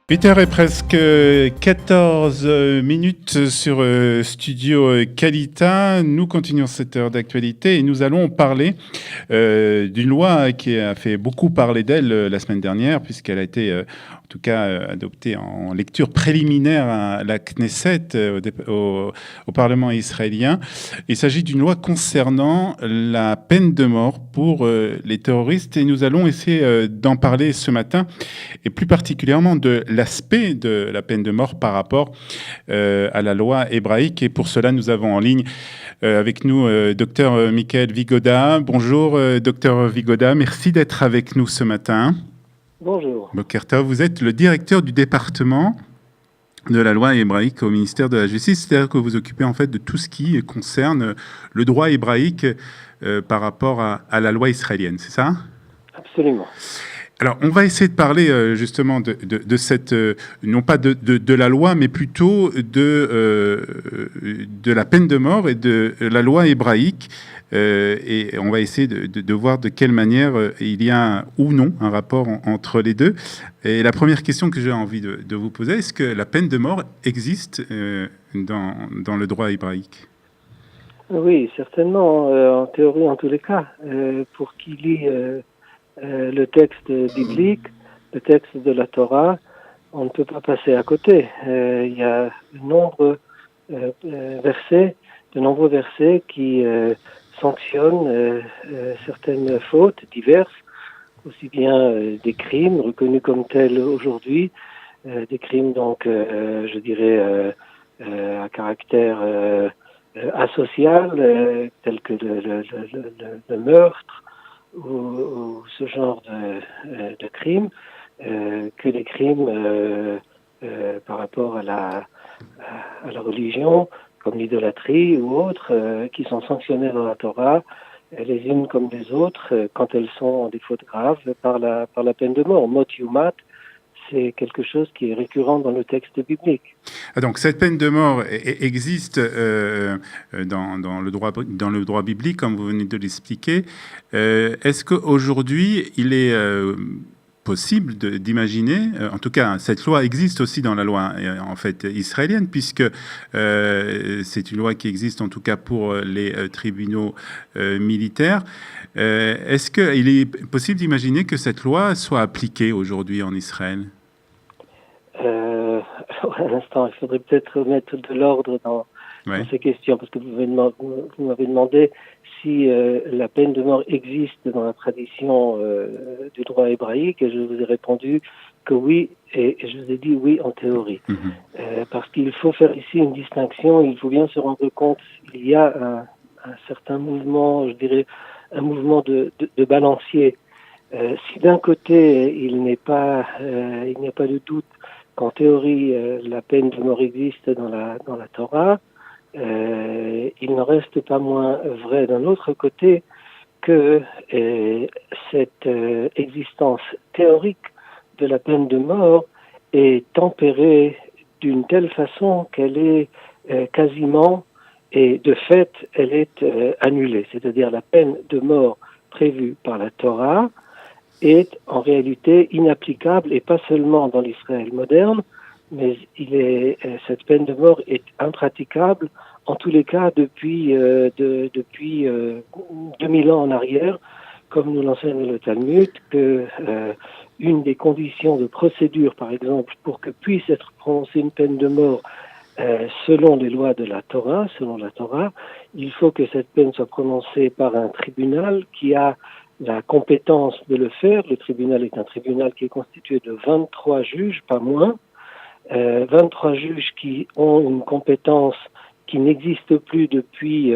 8h et presque 14 minutes sur Studio Kalita. Nous continuons cette heure d'actualité et nous allons parler d'une loi qui a fait beaucoup parler d'elle la semaine dernière, puisqu'elle a été en tout cas adoptée en lecture préliminaire à la Knesset, au Parlement israélien. Il s'agit d'une loi concernant la peine de mort pour les terroristes et nous allons essayer d'en parler ce matin et plus particulièrement de l'aspect de la peine de mort par rapport à la loi hébraïque. Et pour cela, nous avons en ligne avec nous docteur Michael Vigoda. Bonjour docteur Vigoda, merci d'être avec nous ce matin. Bonjour. Bokertov, vous êtes le directeur du département de la loi hébraïque au ministère de la Justice, c'est-à-dire que vous occupez en fait de tout ce qui concerne le droit hébraïque par rapport à la loi israélienne, c'est ça ? Absolument. Alors, on va essayer de parler justement de cette, non pas de la loi, mais plutôt de la peine de mort et de la loi hébraïque. Et on va essayer de voir de quelle manière il y a ou non un rapport entre les deux. Et la première question que j'ai envie de vous poser, est-ce que la peine de mort existe dans le droit hébraïque ? Oui, certainement, en théorie en tous les cas. Pour qui lit le texte biblique, le texte de la Torah, on ne peut pas passer à côté. Il y a de nombreux versets qui sanctionnent certaines fautes diverses, aussi bien des crimes reconnus comme tels aujourd'hui, des crimes donc, je dirais, à caractère asocial, tels que le meurtre, ou ce genre de crimes, que les crimes par rapport à la religion, comme l'idolâtrie ou autres, qui sont sanctionnées dans la Torah, les unes comme les autres, quand elles sont des fautes graves, par la peine de mort. Mot yumat, c'est quelque chose qui est récurrent dans le texte biblique. Ah, donc cette peine de mort existe dans le droit biblique, comme vous venez de l'expliquer. Est-ce qu'aujourd'hui, il est possible d'imaginer, en tout cas, cette loi existe aussi dans la loi en fait israélienne, puisque c'est une loi qui existe en tout cas pour les tribunaux militaires. Est-ce qu'il est possible d'imaginer que cette loi soit appliquée aujourd'hui en Israël ? Un instant, il faudrait peut-être mettre de l'ordre dans ces questions, parce que vous m'avez demandé si la peine de mort existe dans la tradition du droit hébraïque, et je vous ai répondu que oui, et je vous ai dit oui en théorie. Parce qu'il faut faire ici une distinction, il faut bien se rendre compte qu'il y a un certain mouvement, je dirais, un mouvement de balancier. Si d'un côté, il n'y a pas de doute qu'en théorie, la peine de mort existe dans la Torah, il n'en reste pas moins vrai d'un autre côté que cette existence théorique de la peine de mort est tempérée d'une telle façon qu'elle est quasiment, et de fait, elle est annulée. C'est-à-dire la peine de mort prévue par la Torah est en réalité inapplicable, et pas seulement dans l'Israël moderne, mais cette peine de mort est impraticable, en tous les cas depuis 2000 ans en arrière, comme nous l'enseigne le Talmud, que une des conditions de procédure, par exemple, pour que puisse être prononcée une peine de mort selon les lois de la Torah, il faut que cette peine soit prononcée par un tribunal qui a la compétence de le faire. Le tribunal est un tribunal qui est constitué de 23 juges, pas moins. 23 juges qui ont une compétence qui n'existe plus depuis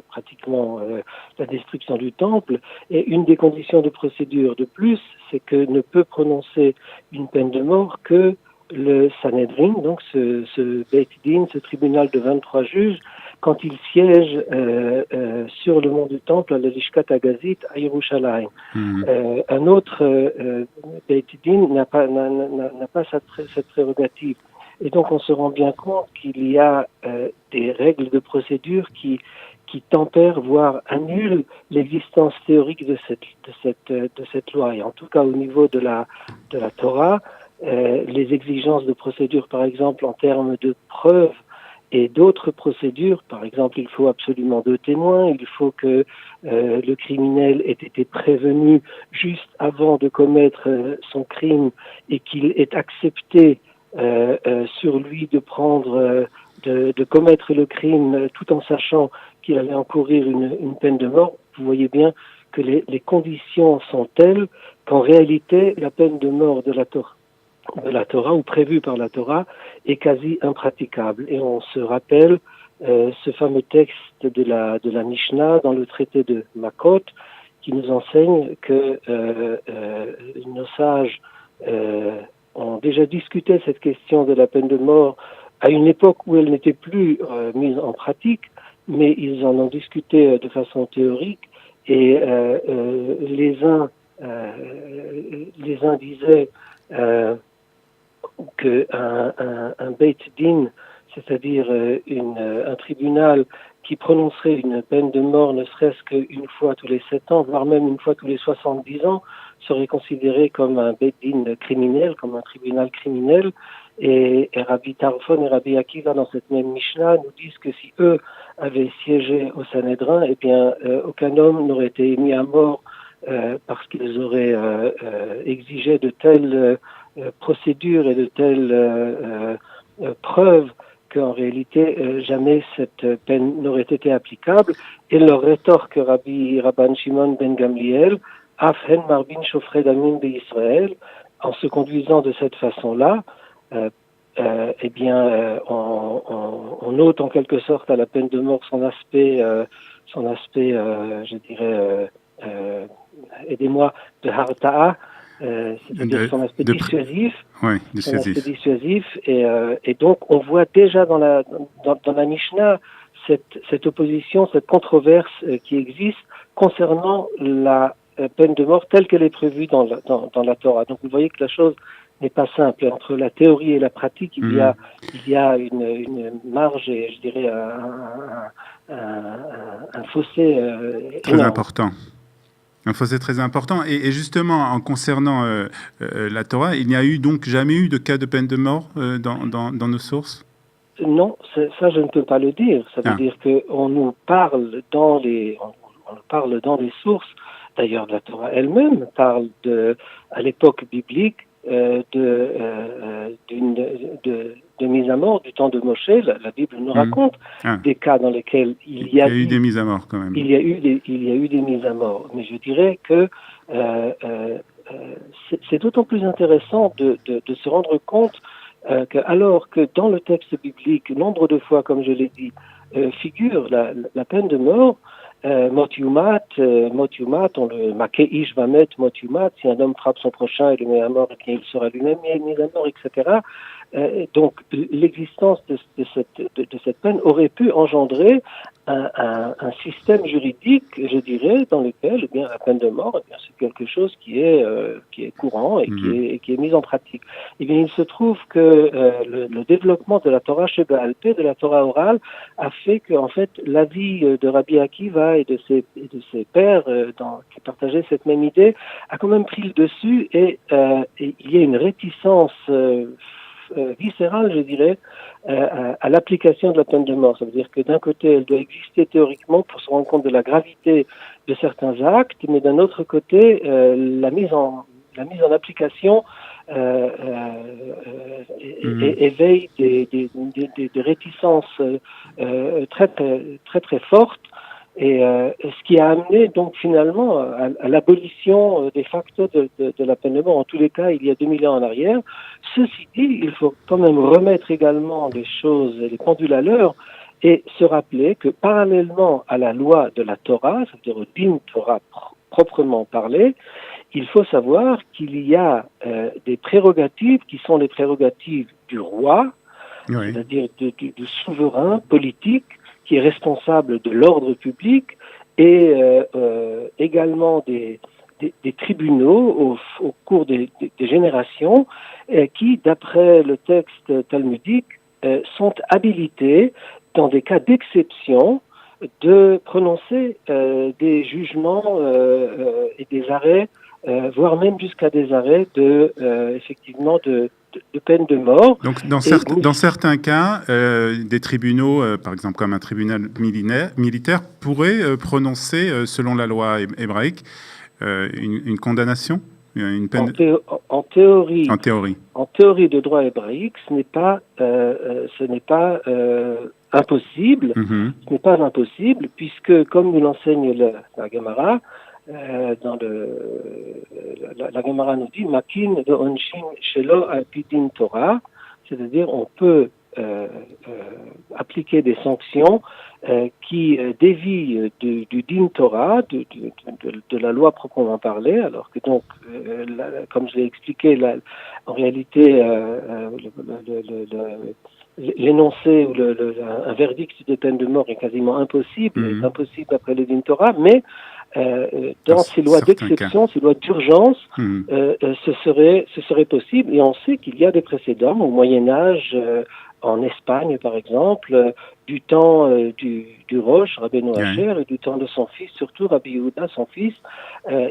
pratiquement la destruction du temple. Et une des conditions de procédure de plus, c'est que ne peut prononcer une peine de mort que le Sanhedrin, donc ce Beit Din, ce tribunal de 23 juges, quand il siège sur le mont du Temple, à la Lishkat Agazit, à Yerushalayim. Un autre Beit Din n'a pas cette prérogative. Et donc on se rend bien compte qu'il y a des règles de procédure qui tempèrent, voire annulent l'existence théorique de cette loi. Et en tout cas au niveau de la Torah, les exigences de procédure, par exemple, en termes de preuves, et d'autres procédures. Par exemple, il faut absolument 2 témoins, il faut que le criminel ait été prévenu juste avant de commettre son crime et qu'il ait accepté sur lui de prendre, de commettre le crime tout en sachant qu'il allait encourir une peine de mort. Vous voyez bien que les conditions sont telles qu'en réalité, la peine de mort de la Torah ou prévue par la Torah est quasi impraticable. Et on se rappelle ce fameux texte de la Mishnah dans le traité de Makot qui nous enseigne que nos sages ont déjà discuté cette question de la peine de mort à une époque où elle n'était plus mise en pratique, mais ils en ont discuté de façon théorique et les uns disaient qu'un Beit Din, c'est-à-dire un tribunal qui prononcerait une peine de mort ne serait-ce qu'une fois tous les 7 ans, voire même une fois tous les 70 ans, serait considéré comme un Beit Din criminel, comme un tribunal criminel. Et Rabbi Tarfon et Rabbi Akiva, dans cette même Mishnah, nous disent que si eux avaient siégé au Sanhédrin, eh bien, aucun homme n'aurait été mis à mort parce qu'ils auraient exigé de telles procédures et de telles preuves qu'en réalité jamais cette peine n'aurait été applicable. Et leur rétorque Rabban Shimon ben Gamliel, Afhen Marbin Shofred Damin Israël, en se conduisant de cette façon-là, eh bien, on ôte en quelque sorte à la peine de mort son aspect, je dirais, aidez-moi, de harta'a, c'est-à-dire son aspect dissuasif. Oui, dissuasif. Son aspect dissuasif. Et donc, on voit déjà dans la Mishnah cette opposition, cette controverse qui existe concernant la peine de mort telle qu'elle est prévue dans la Torah. Donc, vous voyez que la chose n'est pas simple. Entre la théorie et la pratique, il y a une marge et je dirais un fossé très énorme. Important. Un fossé très important. Et justement, en concernant la Torah, il n'y a eu donc jamais eu de cas de peine de mort dans nos sources? Non, ça je ne peux pas le dire. Ça veut dire qu'on nous parle on parle dans les sources. D'ailleurs, la Torah elle-même parle à l'époque biblique de mise à mort du temps de Moshe. La Bible nous raconte des cas dans lesquels il y a eu des mises à mort quand même. Il y a eu des mises à mort. Mais je dirais que c'est d'autant plus intéressant de se rendre compte alors que dans le texte biblique, nombre de fois, comme je l'ai dit, figure la peine de mort, Motiumat, on le maquet ish vamet Motiumat, si un homme frappe son prochain et le met à mort, et il sera lui-même mis à mort, etc. Donc l'existence de cette peine aurait pu engendrer un système juridique, je dirais, dans lequel eh bien, la peine de mort, eh bien, c'est quelque chose qui est courant et qui est mis en pratique. Eh bien, il se trouve que le développement de la Torah Sheba'al Peh, de la Torah orale, a fait que, en fait, l'avis de Rabbi Akiva et de ses pairs qui partageaient cette même idée a quand même pris le dessus et il y a une réticence viscérale, je dirais, à l'application de la peine de mort. Ça veut dire que d'un côté, elle doit exister théoriquement pour se rendre compte de la gravité de certains actes, mais d'un autre côté, la mise en application éveille des réticences très très très fortes. Et ce qui a amené donc finalement à l'abolition de facto de la peine de mort, en tous les cas il y a 2000 ans en arrière. Ceci dit, il faut quand même remettre également les choses, les pendules à l'heure, et se rappeler que parallèlement à la loi de la Torah, c'est-à-dire au din Torah proprement parlé, il faut savoir qu'il y a des prérogatives qui sont les prérogatives du roi, c'est-à-dire du souverain politique, qui est responsable de l'ordre public, et également des tribunaux au cours des générations qui, d'après le texte talmudique, sont habilités, dans des cas d'exception, de prononcer des jugements et des arrêts voire même jusqu'à des arrêts effectivement de peine de mort. Donc, dans certains cas, des tribunaux, par exemple comme un tribunal militaire, pourraient prononcer, selon la loi hébraïque, une condamnation, une peine. En théorie. En théorie. En théorie de droit hébraïque, ce n'est pas impossible. Mm-hmm. Ce n'est pas impossible, puisque, comme nous l'enseigne la Gemara, la Gemara nous dit Makin de Onshin Shelo Alpidin Torah, c'est-à-dire on peut appliquer des sanctions qui dévient du din Torah, de la loi proprement parlée, alors que donc, comme je l'ai expliqué, en réalité, l'énoncé ou un verdict de peine de mort est quasiment impossible, est impossible après le din Torah, mais dans ces lois d'exception, ces lois d'urgence, ce serait possible. Et on sait qu'il y a des précédents au Moyen-Âge, en Espagne par exemple, du temps du Roche, Rabbeinu Asher, et du temps de son fils, surtout Rabbi Yehuda, son fils,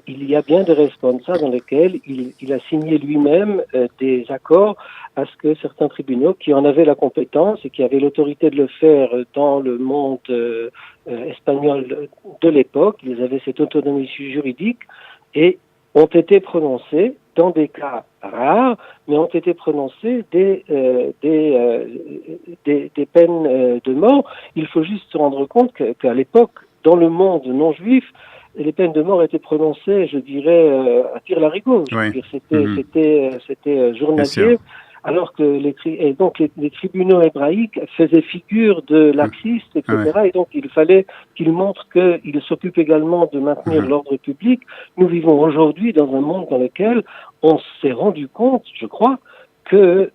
il y a bien des responsa dans lesquels il a signé lui-même des accords à ce que certains tribunaux qui en avaient la compétence et qui avaient l'autorité de le faire dans le monde espagnol de l'époque, ils avaient cette autonomie juridique et ont été prononcés dans des cas rares, mais ont été prononcés des peines de mort. Il faut juste se rendre compte qu'à l'époque, dans le monde non juif, les peines de mort étaient prononcées, je dirais, à tire-larigot. C'était journalier. Alors que les tribunaux hébraïques faisaient figure de laxistes, etc. Et donc il fallait qu'ils montrent qu'ils s'occupent également de maintenir l'ordre public. Nous vivons aujourd'hui dans un monde dans lequel on s'est rendu compte, je crois, que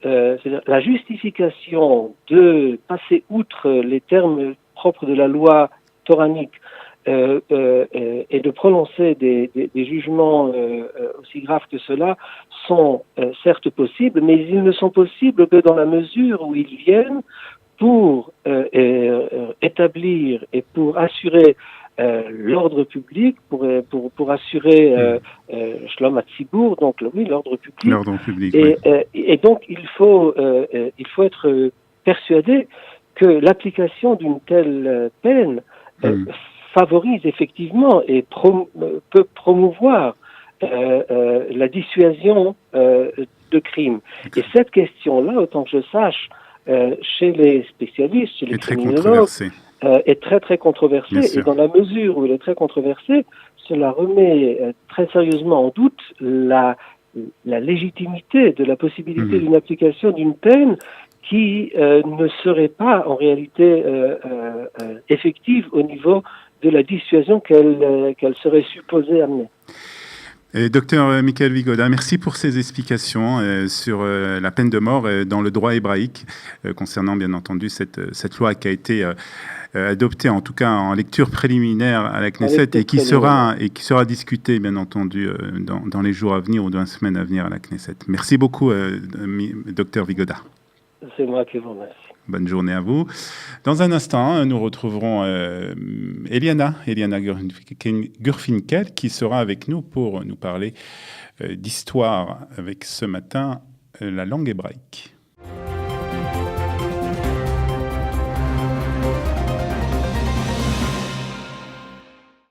la justification de passer outre les termes propres de la loi toranique et de prononcer des jugements aussi graves que cela sont certes possibles, mais ils ne sont possibles que dans la mesure où ils viennent pour établir et pour assurer l'ordre public, pour assurer Shlom HaTzibour, donc oui, l'ordre public. L'ordre public, et donc il faut être persuadé que l'application d'une telle peine favorise effectivement et peut promouvoir la dissuasion de crimes. Et cette question-là, autant que je sache, chez les spécialistes, chez les criminologues, est très très controversée. Et dans la mesure où elle est très controversée, cela remet très sérieusement en doute la légitimité de la possibilité d'une application d'une peine qui ne serait pas en réalité effective au niveau de la dissuasion qu'elle serait supposée amener. Docteur Michael Vigoda, merci pour ces explications sur la peine de mort dans le droit hébraïque, concernant bien entendu cette loi qui a été adoptée, en tout cas en lecture préliminaire à la Knesset, et qui sera discutée bien entendu dans les jours à venir ou dans les semaines à venir à la Knesset. Merci beaucoup, docteur Vigoda. C'est moi qui vous remercie. Bonne journée à vous. Dans un instant, nous retrouverons Eliana Gurfinkel qui sera avec nous pour nous parler d'histoire avec ce matin la langue hébraïque.